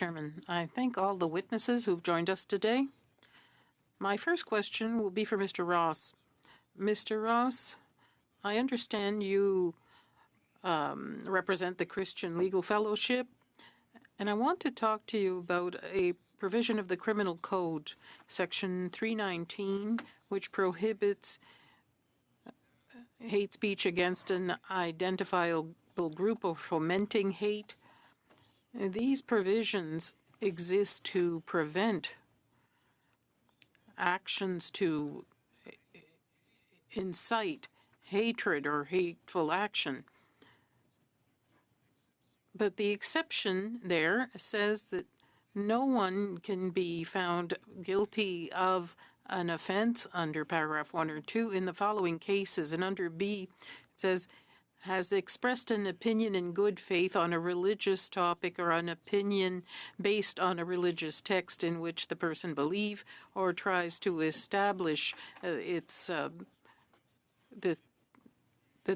Chairman. I thank all the witnesses who've joined us today. My first question will be for Mr. Ross. Mr. Ross, I understand you represent the Christian Legal Fellowship, and I want to talk to you about a provision of the Criminal Code, Section 319, which prohibits hate speech against an identifiable group or fomenting hate. These provisions exist to prevent actions to incite hatred or hateful action. But the exception there says that no one can be found guilty of an offense under paragraph 1 or 2 in the following cases. And under B, it says, has expressed an opinion in good faith on a religious topic or an opinion based on a religious text in which the person believes or tries to establish that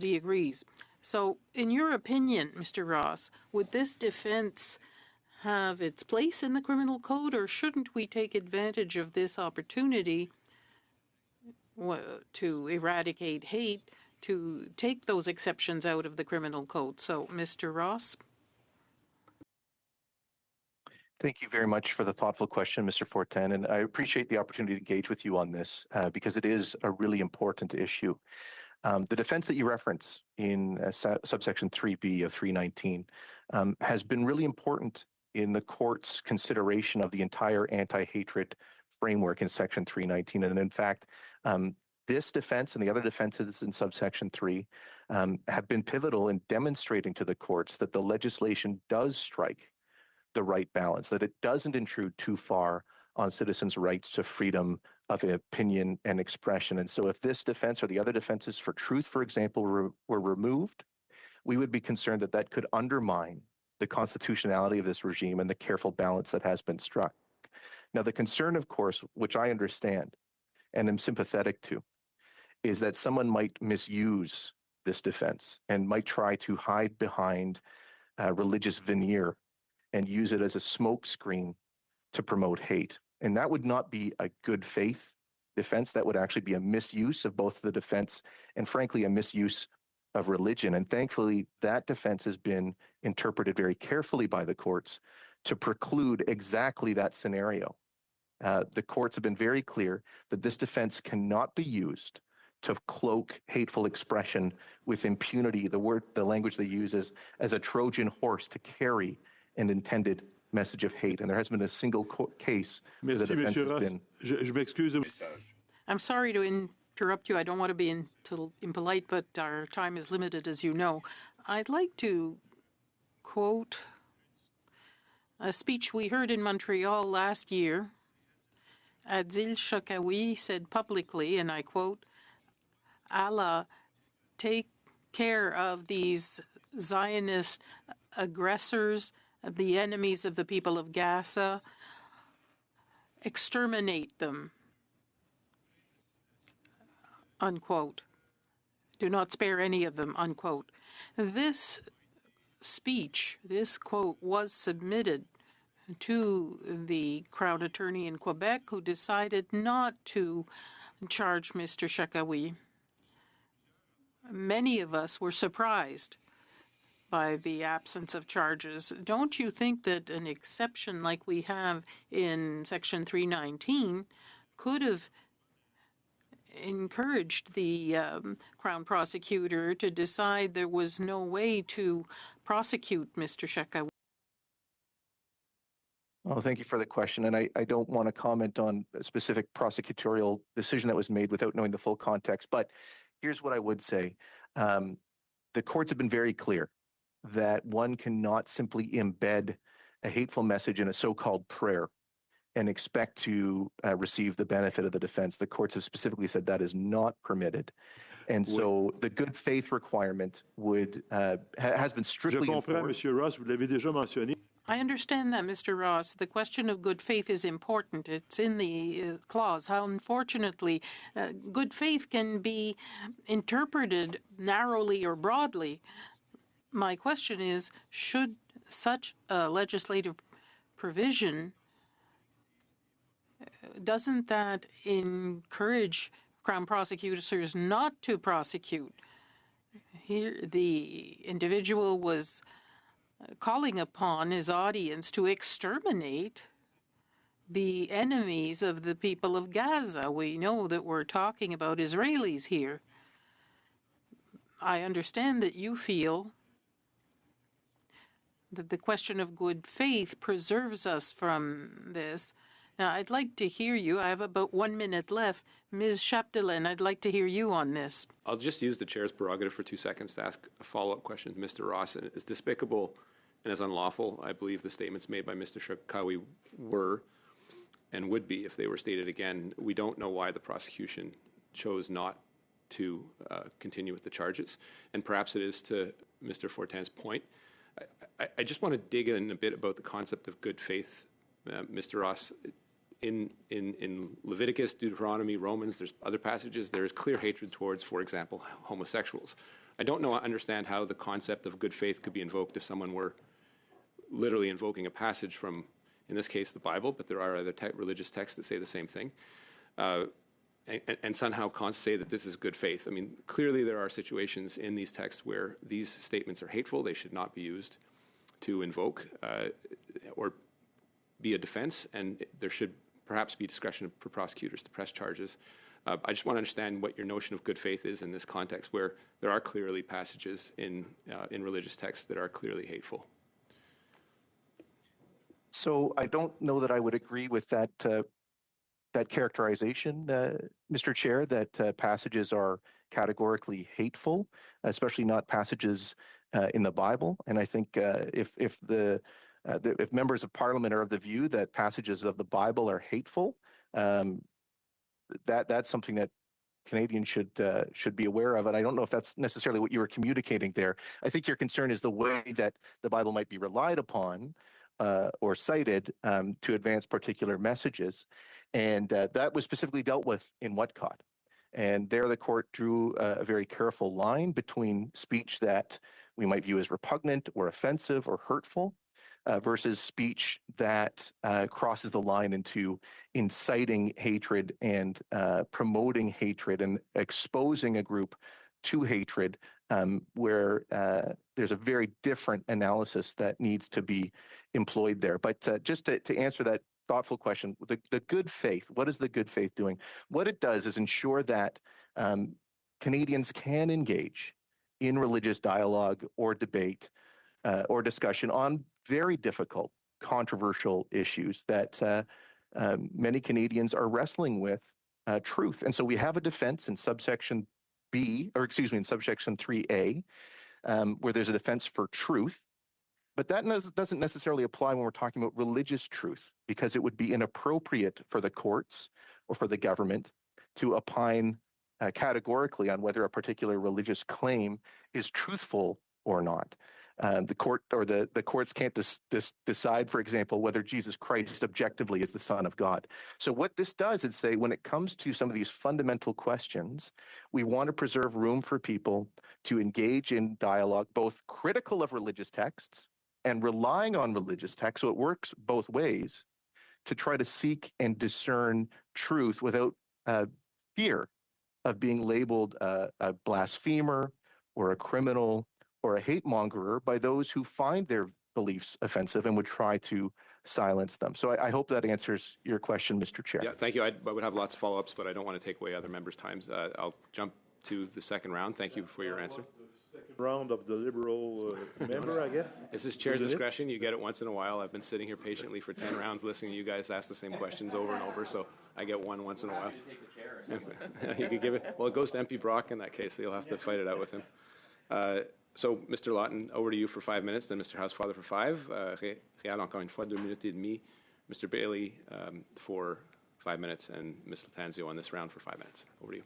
he agrees. So in your opinion, Mr. Ross, would this defense have its place in the criminal code, or shouldn't we take advantage of this opportunity to eradicate hate, to take those exceptions out of the criminal code? So, Mr. Ross. Thank you very much for the thoughtful question, Mr. Fortin, and I appreciate the opportunity to engage with you on this because it is a really important issue. The defense that you reference in subsection 3B of 319 has been really important in the court's consideration of the entire anti-hatred framework in section 319. And in fact, this defense and the other defenses in subsection 3 have been pivotal in demonstrating to the courts that the legislation does strike the right balance, that it doesn't intrude too far on citizens' rights to freedom of opinion and expression. And so if this defense or the other defenses for truth, for example, were removed, we would be concerned that that could undermine the constitutionality of this regime and the careful balance that has been struck. Now, the concern, of course, which I understand and am sympathetic to, is that someone might misuse this defense and might try to hide behind religious veneer and use it as a smokescreen to promote hate. And that would not be a good faith defense. That would actually be a misuse of both the defense and, frankly, a misuse of religion. And thankfully, that defense has been interpreted very carefully by the courts to preclude exactly that scenario. The courts have been very clear that this defense cannot be used to cloak hateful expression with impunity. The language they use is as a Trojan horse to carry an intended message of hate. And there hasn't been a single case where the defense has been. Je m'excuse. I'm sorry to interrupt you. I don't want to be impolite, but our time is limited, as you know. I'd like to quote a speech we heard in Montreal last year. Adil Shakawi said publicly, and I quote, Allah, take care of these Zionist aggressors, the enemies of the people of Gaza, exterminate them, unquote. Do not spare any of them, unquote. This speech, this quote, was submitted to the Crown Attorney in Quebec, who decided not to charge Mr. Shakawi. Many of us were surprised by the absence of charges. Don't you think that an exception like we have in Section 319 could have encouraged the Crown Prosecutor to decide there was no way to prosecute Mr. Shakawi? Well, thank you for the question. And I don't want to comment on a specific prosecutorial decision that was made without knowing the full context. But here's what I would say. The courts have been very clear that one cannot simply embed a hateful message in a so-called prayer and expect to receive the benefit of the defense. The courts have specifically said that is not permitted. And so the good faith requirement has been strictly enforced. Je comprends, Monsieur Ross, vous l'avez déjà mentionné. I understand that, Mr. Ross. The question of good faith is important. It's in the clause. How unfortunately, good faith can be interpreted narrowly or broadly. My question is, should such a legislative provision, doesn't that encourage Crown prosecutors not to prosecute? Here, the individual was calling upon his audience to exterminate the enemies of the people of Gaza. We know that we're talking about Israelis here. I understand that you feel that the question of good faith preserves us from this. Now, I'd like to hear you. I have about 1 minute left. Ms. Chapdelaine, I'd like to hear you on this. I'll just use the chair's prerogative for 2 seconds to ask a follow-up question to Mr. Ross. And as despicable and as unlawful, I believe the statements made by Mr. Shakawi were and would be if they were stated again. We don't know why the prosecution chose not to continue with the charges. And perhaps it is to Mr. Fortin's point. I just want to dig in a bit about the concept of good faith, Mr. Ross. In Leviticus, Deuteronomy, Romans, there's other passages, there is clear hatred towards, for example, homosexuals. I don't understand how the concept of good faith could be invoked if someone were literally invoking a passage from, in this case, the Bible, but there are other religious texts that say the same thing, and somehow say that this is good faith. I mean, clearly there are situations in these texts where these statements are hateful. They should not be used to invoke or be a defense, and there should perhaps be discretion for prosecutors to press charges. I just want to understand what your notion of good faith is in this context where there are clearly passages in religious texts that are clearly hateful. So I don't know that I would agree with that that characterization, Mr. Chair, that passages are categorically hateful, especially not passages in the Bible. And I think if members of Parliament are of the view that passages of the Bible are hateful, that's something that Canadians should be aware of. And I don't know if that's necessarily what you were communicating there. I think your concern is the way that the Bible might be relied upon or cited to advance particular messages. And that was specifically dealt with in Whatcott. And there the court drew a very careful line between speech that we might view as repugnant or offensive or hurtful versus speech that crosses the line into inciting hatred and promoting hatred and exposing a group to hatred, where there's a very different analysis that needs to be employed there. But just to answer that thoughtful question, the good faith, what is the good faith doing? What it does is ensure that Canadians can engage in religious dialogue or debate or discussion on very difficult, controversial issues that many Canadians are wrestling with truth. And so we have a defense in subsection B, or excuse me, in subsection 3A, where there's a defense for truth. But that doesn't necessarily apply when we're talking about religious truth, because it would be inappropriate for the courts or for the government to opine categorically on whether a particular religious claim is truthful or not. The court or the courts can't decide, for example, whether Jesus Christ objectively is the Son of God. So what this does is say, when it comes to some of these fundamental questions, we want to preserve room for people to engage in dialogue, both critical of religious texts and relying on religious texts. So it works both ways to try to seek and discern truth without fear of being labeled a blasphemer or a criminal or a hate mongerer by those who find their beliefs offensive and would try to silence them. So I hope that answers your question, Mr. Chair. Yeah, thank you. I would have lots of follow-ups, but I don't want to take away other members' times. I'll jump to the second round. Thank you for your answer. Second round of the Liberal member, I guess. This is chair's discretion. You get it once in a while. I've been sitting here patiently for 10 rounds listening to you guys ask the same questions over and over, so I get one once in a while. You could give it. Well, it goes to MP Brock in that case, so you'll have to fight it out with him. So, Mr. Lawton, over to you for 5 minutes, then Mr. Housefather for 5. Réal, encore une fois, 2 minutes et demie. Mr. Bailey for 5 minutes, and Ms. Latanzio on this round for 5 minutes. Over to you.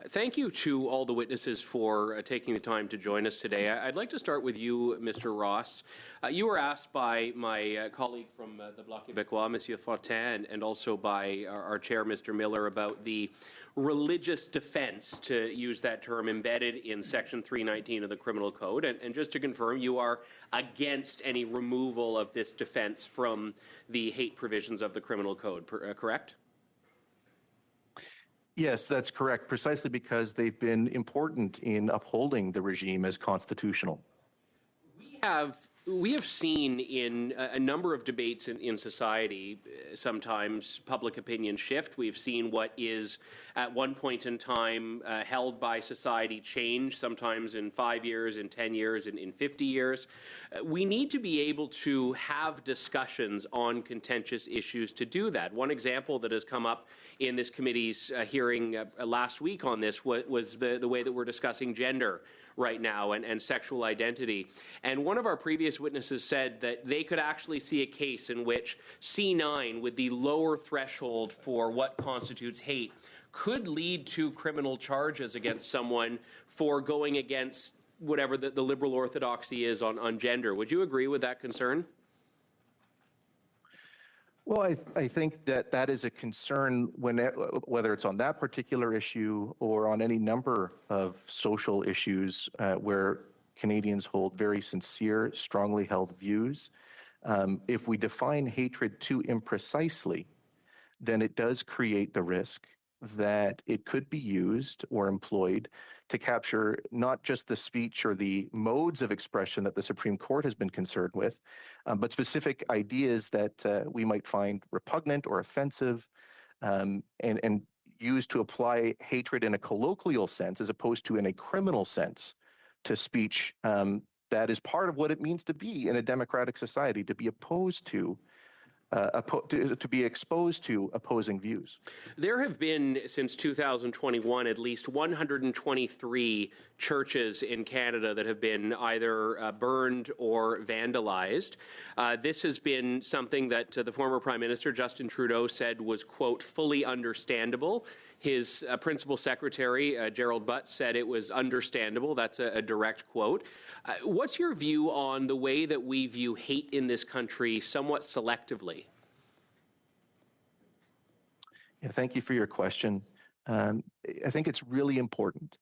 Thank you to all the witnesses for taking the time to join us today. I'd like to start with you, Mr. Ross. You were asked by my colleague from the Bloc Québécois, Monsieur Fortin, and also by our chair, Mr. Miller, about the religious defense, to use that term, embedded in Section 319 of the Criminal Code. And just to confirm, you are against any removal of this defense from the hate provisions of the Criminal Code, correct? Yes, that's correct, precisely because they've been important in upholding the regime as constitutional. We have seen in a number of debates in society, sometimes public opinion shift. We've seen what is at one point in time held by society change, sometimes in 5 years, in 10 years, in 50 years. We need to be able to have discussions on contentious issues to do that. One example that has come up in this committee's hearing last week on this was the way that we're discussing gender right now and sexual identity. And one of our previous witnesses said that they could actually see a case in which C9, with the lower threshold for what constitutes hate, could lead to criminal charges against someone for going against whatever the liberal orthodoxy is on gender. Would you agree with that concern? Well, I think that is a concern whether it's on that particular issue or on any number of social issues where Canadians hold very sincere, strongly held views. If we define hatred too imprecisely, then it does create the risk that it could be used or employed to capture not just the speech or the modes of expression that the Supreme Court has been concerned with, but specific ideas that we might find repugnant or offensive, and used to apply hatred in a colloquial sense as opposed to in a criminal sense to speech that is part of what it means to be in a democratic society, to be opposed to to be exposed to opposing views. There have been, since 2021, at least 123 churches in Canada that have been either burned or vandalized. This has been something that the former Prime Minister, Justin Trudeau, said was, quote, fully understandable. His principal secretary, Gerald Butt, said it was understandable. That's a direct quote. What's your view on the way that we view hate in this country somewhat selectively? Yeah, thank you for your question. I think it's really important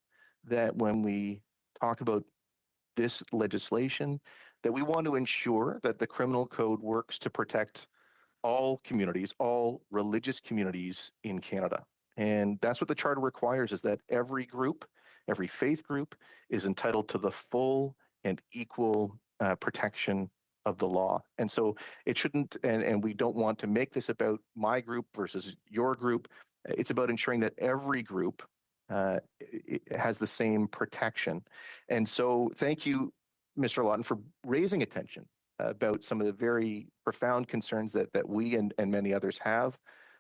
that when we talk about this legislation, that we want to ensure that the criminal code works to protect all communities, all religious communities in Canada. And that's what the Charter requires, is that every group, every faith group is entitled to the full and equal protection of the law. And so it shouldn't, and we don't want to make this about my group versus your group. It's about ensuring that every group has the same protection. And so thank you, Mr. Lawton, for raising attention about some of the very profound concerns that we and many others have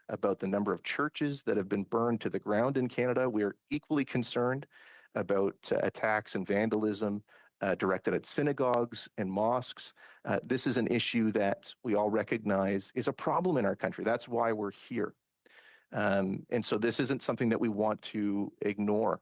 about the number of churches that have been burned to the ground in Canada. We are equally concerned about attacks and vandalism directed at synagogues and mosques. This is an issue that we all recognize is a problem in our country. That's why we're here. And so this isn't something that we want to ignore.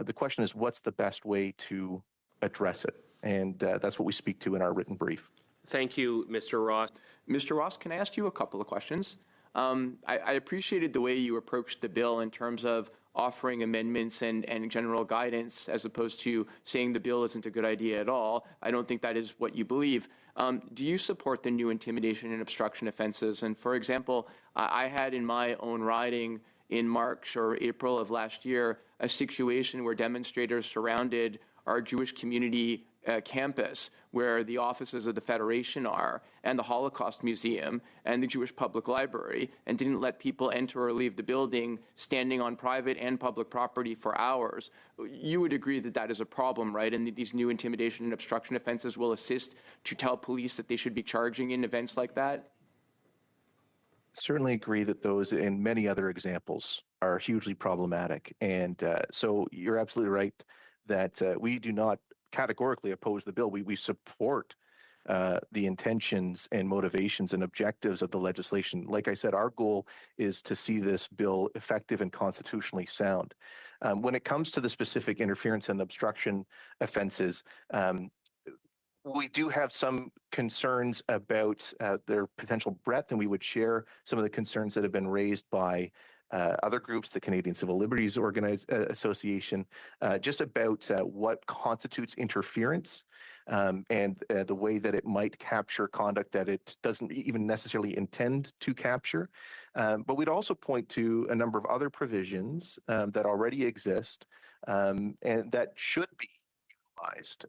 The question is, what's the best way to address it? And that's what we speak to in our written brief. Thank you, Mr. Ross. Mr. Ross, can I ask you a couple of questions? I appreciated the way you approached the bill in terms of offering amendments and general guidance as opposed to saying the bill isn't a good idea at all. I don't think that is what you believe. Do you support the new intimidation and obstruction offenses? And for example, I had in my own riding in March or April of last year a situation where demonstrators surrounded our Jewish community campus where the offices of the Federation are, and the Holocaust Museum, and the Jewish Public Library, and didn't let people enter or leave the building standing on private and public property for hours. You would agree that that is a problem, right? And that these new intimidation and obstruction offenses will assist to tell police that they should be charging in events like that? Certainly agree that those and many other examples are hugely problematic. And so you're absolutely right that we do not categorically oppose the bill. We support the intentions and motivations and objectives of the legislation. Like I said, our goal is to see this bill effective and constitutionally sound. When it comes to the specific interference and obstruction offenses, we do have some concerns about their potential breadth, and we would share some of the concerns that have been raised by other groups, the Canadian Civil Liberties Association, just about what constitutes interference and the way that it might capture conduct that it doesn't even necessarily intend to capture. But we'd also point to a number of other provisions that already exist and that should be utilized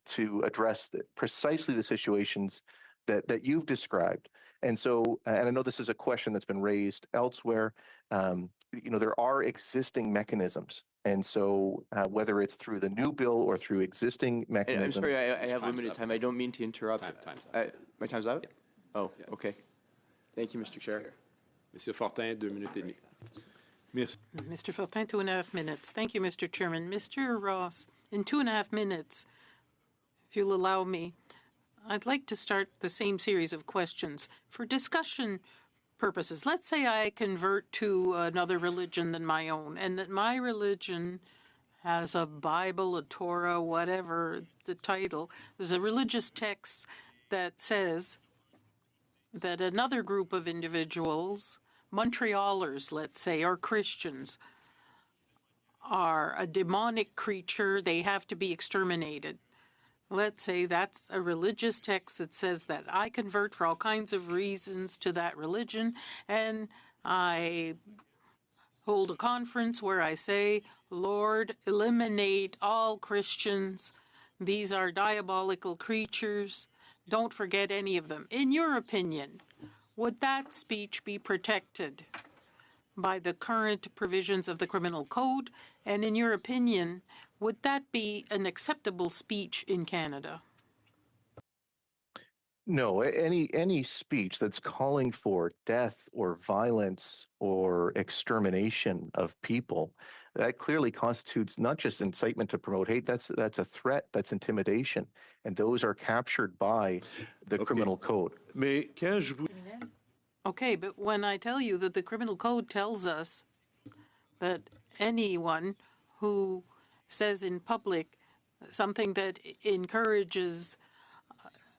to address precisely the situations that you've described. And so, and I know this is a question that's been raised elsewhere, there are existing mechanisms. And so whether it's through the new bill or through existing mechanisms. I'm sorry, I have limited time. I don't mean to interrupt. Time's up. My time's up? Yeah. Oh, okay. Thank you, Mr. Chair. Monsieur Fortin, 2 minutes et demie. Merci. Mr. Fortin, 2.5 minutes. Thank you, Mr. Chairman. Mr. Ross, in 2.5 minutes, if you'll allow me, I'd like to start the same series of questions for discussion purposes. Let's say I convert to another religion than my own, and that my religion has a Bible, a Torah, whatever the title. There's a religious text that says that another group of individuals, Montrealers, let's say, or Christians, are a demonic creature. They have to be exterminated. Let's say that's a religious text that says that. I convert for all kinds of reasons to that religion, and I hold a conference where I say, Lord, eliminate all Christians. These are diabolical creatures. Don't forget any of them. In your opinion, would that speech be protected by the current provisions of the Criminal Code? And in your opinion, would that be an acceptable speech in Canada? No, any speech that's calling for death or violence or extermination of people, that clearly constitutes not just incitement to promote hate, that's a threat, that's intimidation, and those are captured by the Criminal Code. Mais quand je vous... Okay, but when I tell you that the Criminal Code tells us that anyone who says in public something that encourages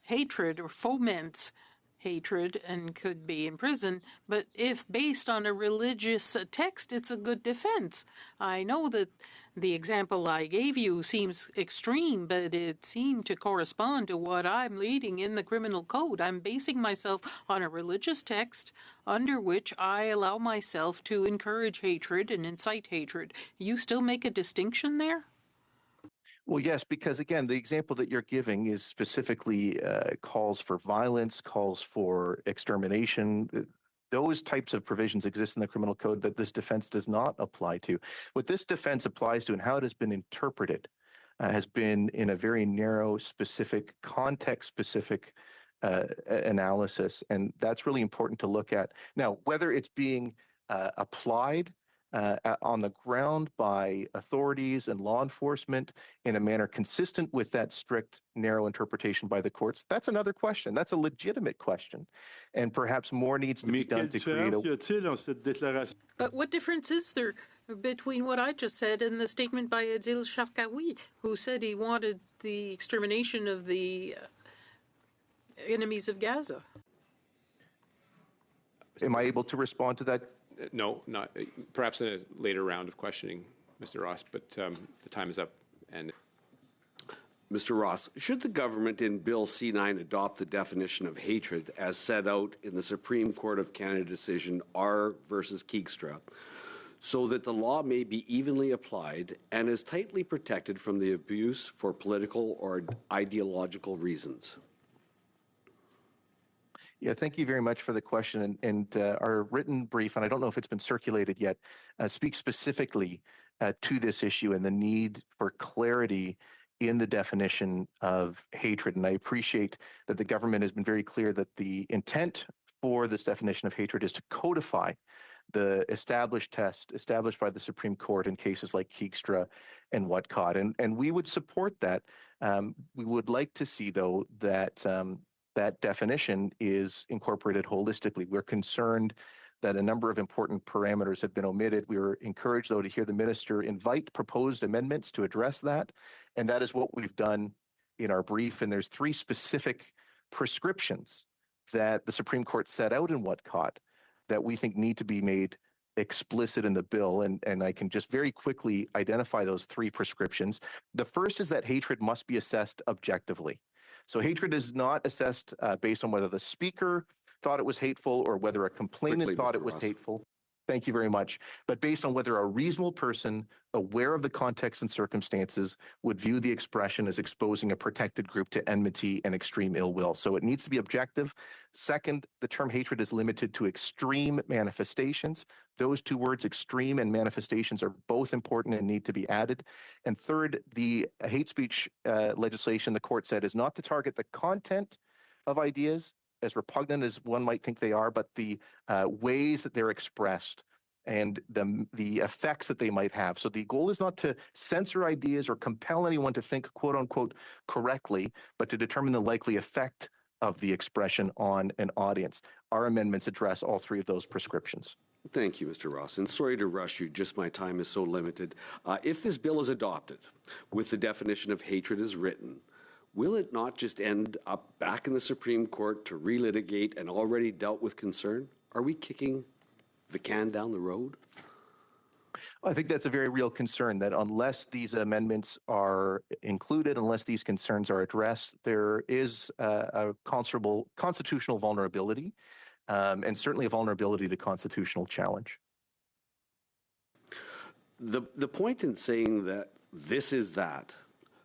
hatred or foments hatred and could be in prison, but if based on a religious text, it's a good defense. I know that the example I gave you seems extreme, but it seemed to correspond to what I'm reading in the Criminal Code. I'm basing myself on a religious text under which I allow myself to encourage hatred and incite hatred. You still make a distinction there? Well, yes, because again, the example that you're giving is specifically calls for violence, calls for extermination. Those types of provisions exist in the Criminal Code that this defense does not apply to. What this defense applies to and how it has been interpreted has been in a very narrow, specific, context-specific analysis, and that's really important to look at. Now, whether it's being applied on the ground by authorities and law enforcement in a manner consistent with that strict, narrow interpretation by the courts, that's another question. That's a legitimate question. And perhaps more needs to be done to create a... y a-t-il dans cette déclaration? But what difference is there between what I just said and the statement by Adil Sharkawi, who said he wanted the extermination of the enemies of Gaza? Am I able to respond to that? No, not perhaps in a later round of questioning, Mr. Ross, but the time is up. And Mr. Ross, should the government in Bill C9 adopt the definition of hatred as set out in the Supreme Court of Canada decision R versus Keegstra, so that the law may be evenly applied and is tightly protected from the abuse for political or ideological reasons? Yeah, thank you very much for the question. And our written brief, and I don't know if it's been circulated yet, speaks specifically to this issue and the need for clarity in the definition of hatred. And I appreciate that the government has been very clear that the intent for this definition of hatred is to codify the established test established by the Supreme Court in cases like Keegstra and Whatcott. And we would support that. We would like to see, though, that that definition is incorporated holistically. We're concerned that a number of important parameters have been omitted. We were encouraged, though, to hear the minister invite proposed amendments to address that. And that is what we've done in our brief. And there's 3 specific prescriptions that the Supreme Court set out in Whatcott that we think need to be made explicit in the bill, and I can just very quickly identify those three prescriptions. The first is that hatred must be assessed objectively. So hatred is not assessed based on whether the speaker thought it was hateful or whether a complainant Quickly, thought Mr. it was Ross. hateful. Thank you very much. But based on whether a reasonable person aware of the context and circumstances would view the expression as exposing a protected group to enmity and extreme ill will. So it needs to be objective. Second, the term hatred is limited to extreme manifestations. Those two words, extreme and manifestations, are both important and need to be added. And third, the hate speech legislation, the court said, is not to target the content of ideas, as repugnant as one might think they are, but the ways that they're expressed and the effects that they might have. So the goal is not to censor ideas or compel anyone to think, quote unquote, correctly, but to determine the likely effect of the expression on an audience. Our amendments address all three of those prescriptions. Thank you, Mr. Ross. And sorry to rush you, just my time is so limited. If this bill is adopted with the definition of hatred as written, will it not just end up back in the Supreme Court to relitigate an already dealt with concern? Are we kicking the can down the road? I think that's a very real concern, that unless these amendments are included, unless these concerns are addressed, there is a constitutional vulnerability, and certainly a vulnerability to constitutional challenge. The point in saying that this is that,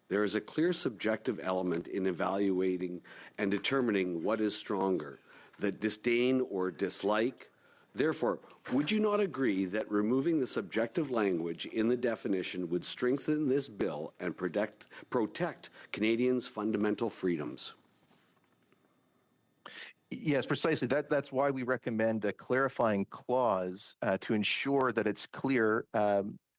there is a clear subjective element in evaluating and determining what is stronger, the disdain or dislike. Therefore, would you not agree that removing the subjective language in the definition would strengthen this bill and protect Canadians' fundamental freedoms? Yes, precisely. That's why we recommend a clarifying clause to ensure that it's clear,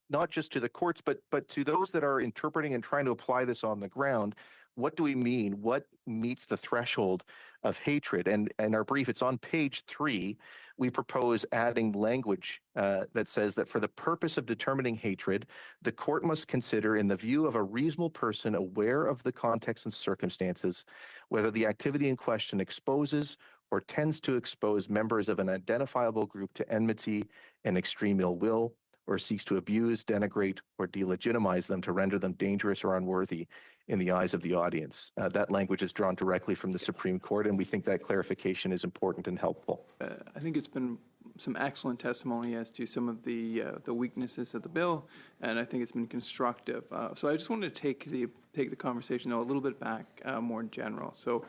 not just to the courts, but to those that are interpreting and trying to apply this on the ground. What do we mean? What meets the threshold of hatred? And in our brief, it's on page 3. We propose adding language that says that for the purpose of determining hatred, the court must consider, in the view of a reasonable person aware of the context and circumstances, whether the activity in question exposes or tends to expose members of an identifiable group to enmity and extreme ill will, or seeks to abuse, denigrate, or delegitimize them to render them dangerous or unworthy in the eyes of the audience. That language is drawn directly from the Supreme Court, and we think that clarification is important and helpful. I think it's been some excellent testimony as to some of the weaknesses of the bill, and I think it's been constructive. So I just wanted to take the conversation though a little bit back, more general. So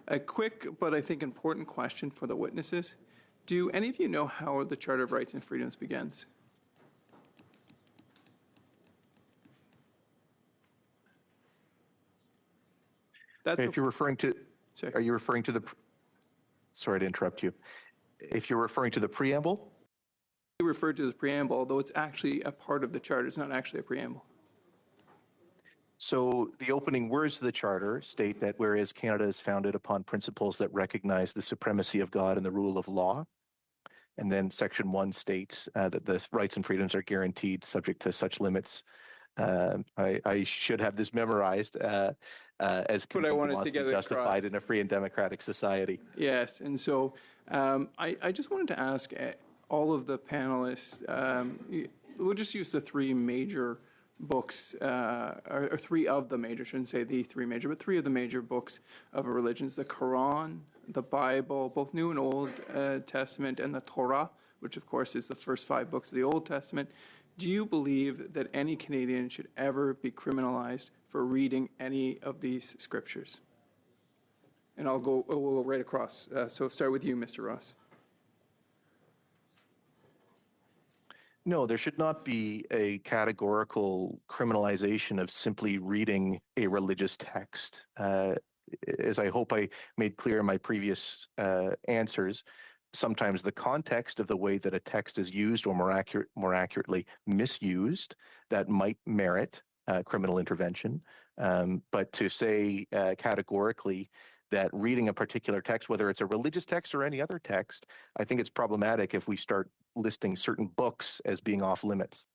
a quick but I think important question for the witnesses: do any of you know how the Charter of Rights and Freedoms begins? If you're referring to, Sorry. are you referring to the, sorry to interrupt you. If you're referring to the preamble? You referred to as preamble, although it's actually a part of the Charter. It's not actually a preamble. So the opening words of the Charter state that whereas Canada is founded upon principles that recognize the supremacy of God and the rule of law, and then Section 1 states that the rights and freedoms are guaranteed subject to such limits. I should have this memorized as But I wanted to be get it justified across. in a free and democratic society. Yes, and so I just wanted to ask all of the panelists, we'll just use the three major books, or three of the major, shouldn't say the three major, but three of the major books of religions: the Quran, the Bible, both New and Old Testament, and the Torah, which of course is the first 5 books of the Old Testament. Do you believe that any Canadian should ever be criminalized for reading any of these scriptures? And we'll go right across. So start with you, Mr. Ross. No, there should not be a categorical criminalization of simply reading a religious text. As I hope I made clear in my previous answers, sometimes the context of the way that a text is used, or more accurately misused, that might merit criminal intervention. But to say categorically that reading a particular text, whether it's a religious text or any other text, I think it's problematic if we start listing certain books as being off limits.